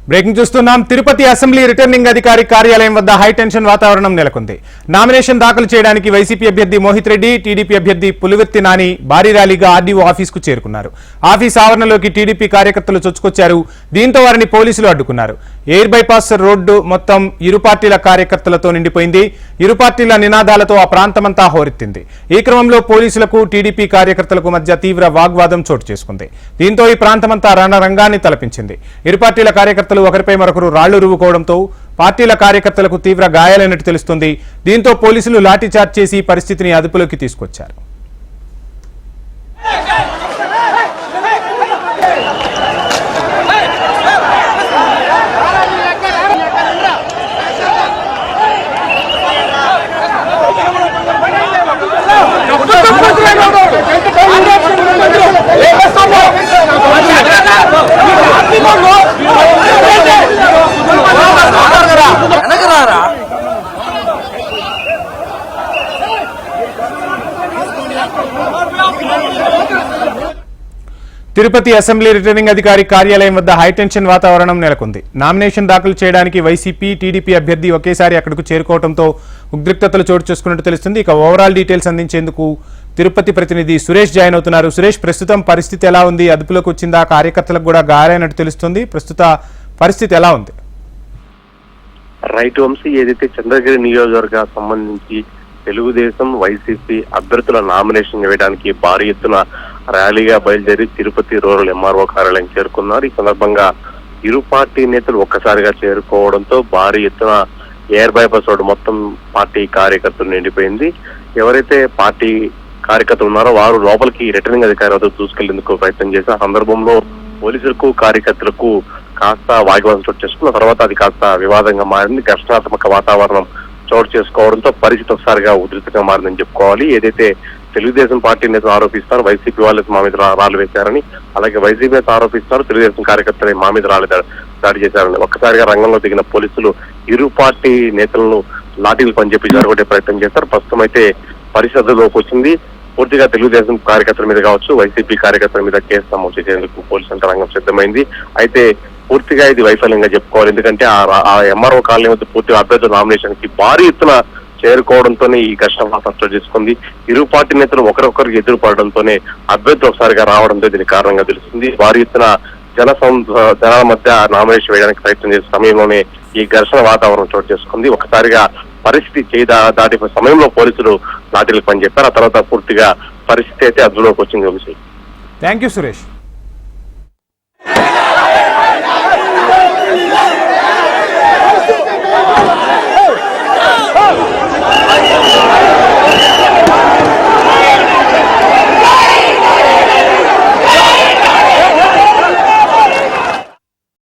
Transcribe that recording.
Breaking చూస్తున్నాం. Tirupati assembly returning అధికారి కార్యాలయం వద్ద హైటెన్షన్ వాతావరణం నెలకొంది. నామినేషన్ దాఖలు చేయడానికి వైసీపీ అభ్యర్థి మోహిత్ రెడ్డి, టీడీపీ అభ్యర్థి పులివర్తి నాని భారీ ర్యాలీగా ఆర్డీఓ ఆఫీస్కు చేరుకున్నారు. ఆఫీస్ ఆవరణలోకి టీడీపీ కార్యకర్తలు చొచ్చుకొచ్చారు. దీంతో వారిని పోలీసులు అడ్డుకున్నారు. ఎయిర్ బైపాస్ రోడ్డు మొత్తం ఇరు పార్టీల కార్యకర్తలతో నిండిపోయింది. ఇరు పార్టీల నినాదాలతో ఆ ప్రాంతమంతా హోరెత్తింది. ఈ క్రమంలో పోలీసులకు టీడీపీ కార్యకర్తలకు మధ్య తీవ్ర వాగ్వాదం చోటు చేసుకుంది. దీంతో ఈ ప్రాంతమంతా రణరంగాన్ని తలపించింది. ఇరు పార్టీల కార్యకర్తలు ఒకరిపై మరొకరు రాళ్లు రువ్వుకోవడంతో పార్టీల కార్యకర్తలకు తీవ్ర గాయాలైనట్టు తెలుస్తుంది. దీంతో పోలీసులు లాఠీచార్జ్ చేసి పరిస్థితిని అదుపులోకి తీసుకొచ్చారు. తిరుపతి అసెంబ్లీ రిటర్నింగ్ అధికారి కార్యాలయం వద్ద హైటెన్షన్ వాతావరణం నెలకొంది. నామినేషన్ దాఖలు చేయడానికి వైసీపీ, టీడీపీ అభ్యర్థి ఒకేసారి అక్కడకు చేరుకోవడంతో ఉద్రిక్తతలు చోటు చేసుకున్నట్టు తెలుస్తుంది. ఇక ఓవరాల్ డీటెయిల్స్ అందించేందుకు తిరుపతి ప్రతినిధి సురేష్ జాయిన్ అవుతున్నారు. సురేష్, ప్రస్తుతం పరిస్థితి ఎలా ఉంది? అదుపులోకి వచ్చిందా? కార్యకర్తలకు కూడా గాయాలైనట్టు తెలుస్తుంది. ప్రస్తుత పరిస్థితి ఎలా ఉంది? రైట్ వంశీ, ఏదైతే చంద్రగిరి నియోజకవర్గ సంబంధించి తెలుగుదేశం, వైసీపీ అభ్యర్థుల నామినేషన్ వేయడానికి భారీ ఎత్తున ర్యాలీగా బయలుదేరి తిరుపతి రూరల్ ఎంఆర్ఓ కార్యాలయం చేరుకున్నారు. ఈ సందర్భంగా ఇరు పార్టీ నేతలు ఒక్కసారిగా చేరుకోవడంతో భారీ ఎత్తున ఎయిర్ బైపాస్ రోడ్డు మొత్తం పార్టీ కార్యకర్తలు నిండిపోయింది. ఎవరైతే పార్టీ కార్యకర్తలు ఉన్నారో వారు లోపలికి రిటర్నింగ్ అధికారి వద్ద దూసుకెళ్లేందుకు ప్రయత్నం చేసిన సందర్భంలో పోలీసులకు, కార్యకర్తలకు కాస్త వాగ్వాదం చోటు చేసుకున్న తర్వాత అది కాస్త వివాదంగా మారింది. ఘర్షణాత్మక వాతావరణం చోటు చేసుకోవడంతో పరిస్థితి ఒకసారిగా ఉధృతంగా మారిందని చెప్పుకోవాలి. ఏదైతే తెలుగుదేశం పార్టీ నేతలు ఆరోపిస్తారు వైసీపీ వాళ్ళు మా మీద రాళ్ళు వేశారని, అలాగే వైసీపీ నేత ఆరోపిస్తారు తెలుగుదేశం కార్యకర్తలు మా మీద రాళ్ళు దాడి చేశారని ఒక్కసారిగా రంగంలో దిగిన పోలీసులు ఇరు పార్టీ నేతలను లాఠీలు పనిచేపి జరగొట్టే ప్రయత్నం చేశారు. ప్రస్తుతం అయితే పరిస్థితుల్లోకి వచ్చింది. పూర్తిగా తెలుగుదేశం కార్యకర్తల మీద కావచ్చు, వైసీపీ కార్యకర్తల మీద కేసు నమోదు చేసేందుకు పోలీసు యంత్రాంగం సిద్ధమైంది. అయితే పూర్తిగా ఇది వైఫల్యంగా చెప్పుకోవాలి. ఎందుకంటే ఆ ఎంఆర్ఓ కాలనీ వద్ద పూర్తిగా అభ్యర్థుల నామినేషన్ కి భారీ ఎత్తున చేరుకోవడంతోనే ఈ ఘర్షణ వాతావరణం చేసుకుంది. ఇరు పార్టీ నేతలు ఒకరొకరికి ఎదురు పడడంతోనే అభ్యర్థులు ఒకసారిగా రావడంతో దీనికి కారణంగా తెలుస్తుంది. భారీ ఎత్తున జనాల మధ్య నామినేషన్ వేయడానికి ప్రయత్నం చేసే సమయంలోనే ఈ ఘర్షణ వాతావరణం చోటు చేసుకుంది. ఒకసారిగా పరిస్థితి దాటి సమయంలో పోలీసులు లాఠీలకు పనిచేస్తారు. ఆ తర్వాత పూర్తిగా పరిస్థితి అయితే అదుపులోకి వచ్చింది. Thank you Suresh.